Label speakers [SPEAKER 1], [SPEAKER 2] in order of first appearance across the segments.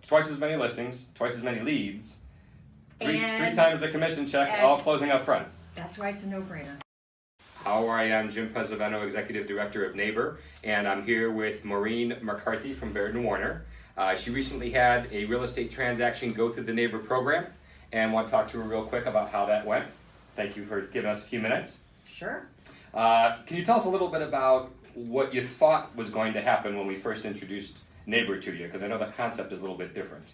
[SPEAKER 1] Twice as many listings, twice as many leads, three
[SPEAKER 2] And-
[SPEAKER 1] times the commission check, all closing up front.
[SPEAKER 2] That's why it's a no-brainer.
[SPEAKER 1] How are you? I'm Jim Pesavento, Executive Director of naihber, and I'm here with Maureen McCarthy from Baird & Warner. She recently had a real estate transaction go through the naihber program, and want to talk to her real quick about how that went. Thank you for giving us a few minutes.
[SPEAKER 2] Sure.
[SPEAKER 1] Can you tell us a little bit about what you thought was going to happen when we first introduced naihber to you? Because I know the concept is a little bit different.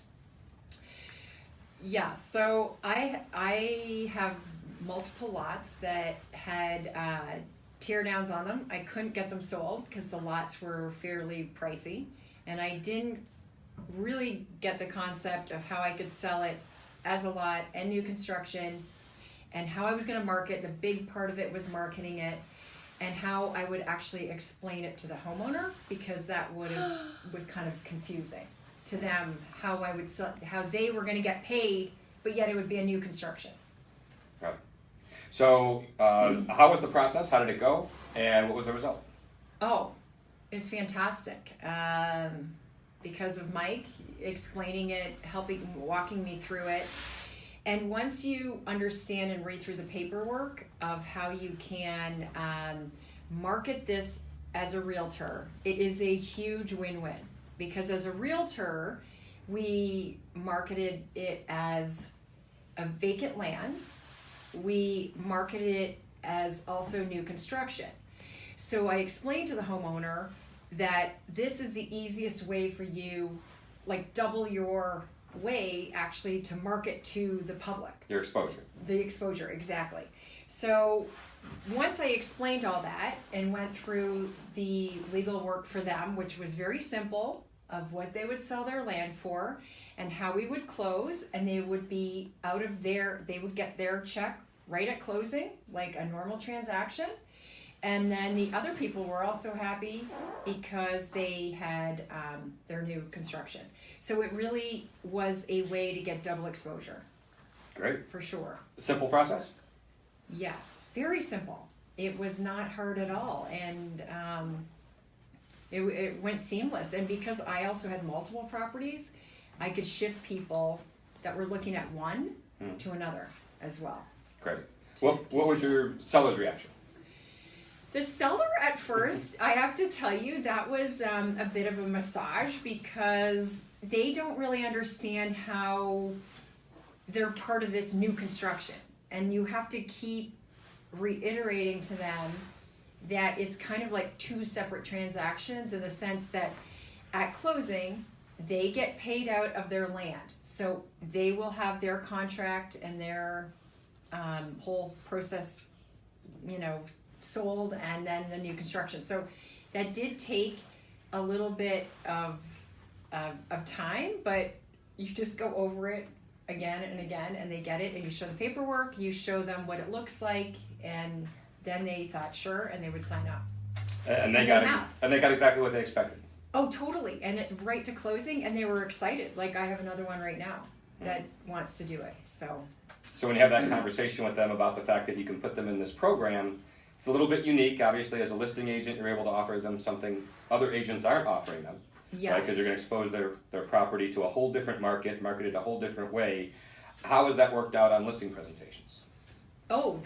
[SPEAKER 2] Yeah, so I have multiple lots that had tear downs on them. I couldn't get them sold because the lots were fairly pricey, and I didn't really get the concept of how I could sell it as a lot and new construction, and how I was going to market. The big part of it was marketing it, and how I would actually explain it to the homeowner, because that was kind of confusing to them, how I would sell, how they were going to get paid, but yet it would be a new construction.
[SPEAKER 1] Right. So, how was the process? How did it go? And what was the result?
[SPEAKER 2] Oh, it's fantastic. Because of Mike explaining it, walking me through it. And once you understand and read through the paperwork of how you can market this as a realtor, it is a huge win-win. Because as a realtor, we marketed it as a vacant land. We marketed it as also new construction. So I explained to the homeowner that this is the easiest way for you, like double your way actually, to market to the public.
[SPEAKER 1] Your exposure.
[SPEAKER 2] The exposure, exactly. So once I explained all that and went through the legal work for them, which was very simple, of what they would sell their land for and how we would close, and they would be they would get their check right at closing, like a normal transaction. And then the other people were also happy because they had their new construction. So it really was a way to get double exposure.
[SPEAKER 1] Great.
[SPEAKER 2] For sure.
[SPEAKER 1] Simple process?
[SPEAKER 2] Yes, very simple. It was not hard at all, and it went seamless. And because I also had multiple properties, I could shift people that were looking at one to another as well.
[SPEAKER 1] Great. What was your seller's reaction?
[SPEAKER 2] The seller at first, I have to tell you, that was a bit of a massage, because they don't really understand how they're part of this new construction. And you have to keep reiterating to them that it's kind of like two separate transactions, in the sense that at closing, they get paid out of their land. So they will have their contract and their whole process, sold, and then the new construction. So that did take a little bit of time, but you just go over it again and again, and they get it, and you show the paperwork, you show them what it looks like, and then they thought sure, and they would sign up.
[SPEAKER 1] And they got exactly what they expected.
[SPEAKER 2] Oh, totally. And it right to closing, and they were excited. Like, I have another one right now that wants to do it. So
[SPEAKER 1] when you have that conversation with them about the fact that you can put them in this program, it's a little bit unique. Obviously, as a listing agent, you're able to offer them something other agents aren't offering them.
[SPEAKER 2] yes.
[SPEAKER 1] Right? Because you're going to expose their property to a whole different market, marketed a whole different way. How has that worked out on listing presentations?
[SPEAKER 2] Oh,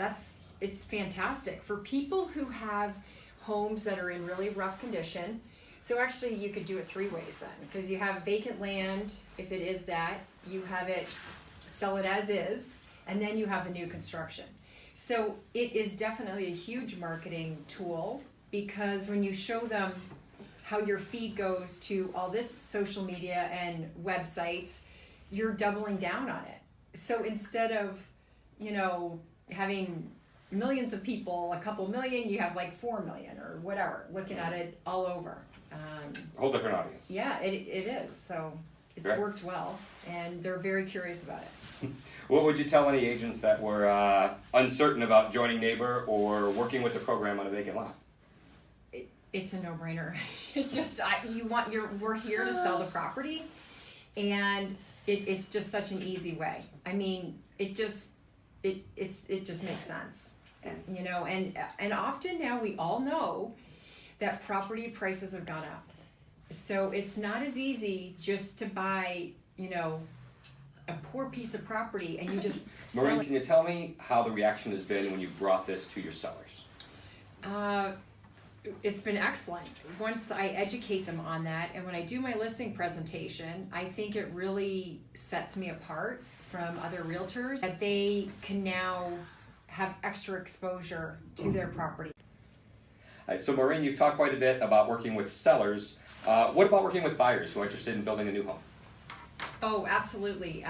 [SPEAKER 2] it's fantastic for people who have homes that are in really rough condition. So actually, you could do it three ways then, because you have vacant land. If it is that, you have it, sell it as is, and then you have the new construction. So it is definitely a huge marketing tool, because when you show them how your feed goes to all this social media and websites, you're doubling down on it. So instead of, having millions of people, a couple million, you have like 4 million or whatever, looking at it all over.
[SPEAKER 1] A whole different audience.
[SPEAKER 2] Yeah, it is. So it's worked well, and they're very curious about it.
[SPEAKER 1] What would you tell any agents that were uncertain about joining naihber or working with the program on a vacant lot?
[SPEAKER 2] It's a no-brainer. We're here to sell the property, and it's just such an easy way. I mean, it just makes sense, and often now we all know that property prices have gone up, So it's not as easy just to buy, you know, a poor piece of property and you just sell
[SPEAKER 1] Maureen,
[SPEAKER 2] it.
[SPEAKER 1] can you tell me how the reaction has been when you brought this to your sellers?
[SPEAKER 2] It's been excellent. Once I educate them on that, and when I do my listing presentation, I think it really sets me apart from other realtors, that they can now have extra exposure to their property.
[SPEAKER 1] All right, so Maureen, you've talked quite a bit about working with sellers. What about working with buyers who are interested in building a new home?
[SPEAKER 2] Oh, absolutely.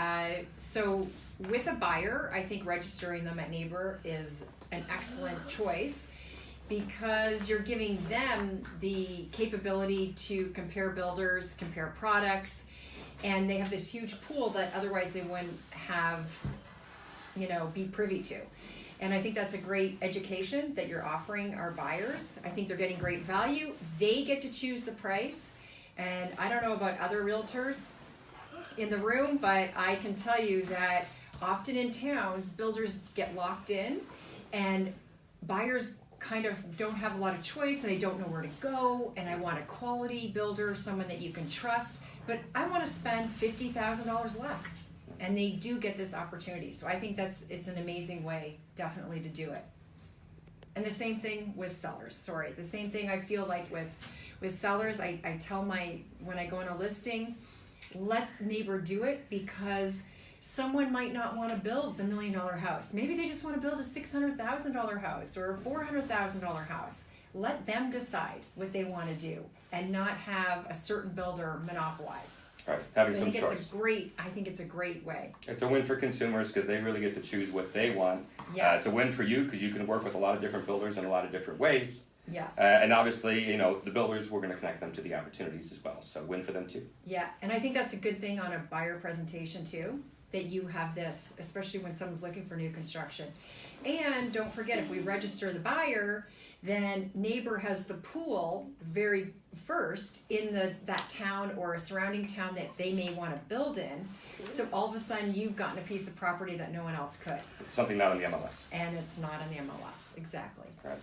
[SPEAKER 2] So with a buyer, I think registering them at naihber is an excellent choice, because you're giving them the capability to compare builders, compare products, and they have this huge pool that otherwise they wouldn't have, you know, be privy to. And I think that's a great education that you're offering our buyers. I think they're getting great value. They get to choose the price. And I don't know about other realtors in the room, but I can tell you that often in towns, builders get locked in and buyers kind of don't have a lot of choice and they don't know where to go, and I want a quality builder, someone that you can trust, but I want to spend $50,000 less, and they do get this opportunity. So I think it's an amazing way definitely to do it. And the same thing with sellers, the same thing I feel like with sellers, I tell when I go on a listing, let naihber do it, because someone might not want to build the $1 million house. Maybe they just want to build a $600,000 house or a $400,000 house. Let them decide what they want to do and not have a certain builder monopolize.
[SPEAKER 1] Right, having
[SPEAKER 2] So
[SPEAKER 1] some
[SPEAKER 2] I think
[SPEAKER 1] choice.
[SPEAKER 2] I think it's a great way.
[SPEAKER 1] It's a win for consumers because they really get to choose what they want.
[SPEAKER 2] Yes.
[SPEAKER 1] It's a win for you because you can work with a lot of different builders in a lot of different ways.
[SPEAKER 2] Yes.
[SPEAKER 1] And obviously, you know, the builders, we're going to connect them to the opportunities as well. So win for them too.
[SPEAKER 2] Yeah, and I think that's a good thing on a buyer presentation too, that you have this, especially when someone's looking for new construction. And don't forget, if we register the buyer, then naihber has the pool very first in that town or a surrounding town that they may want to build in. So all of a sudden you've gotten a piece of property that no one else could.
[SPEAKER 1] Something not on the MLS.
[SPEAKER 2] And it's not on the MLS, exactly.
[SPEAKER 1] Right.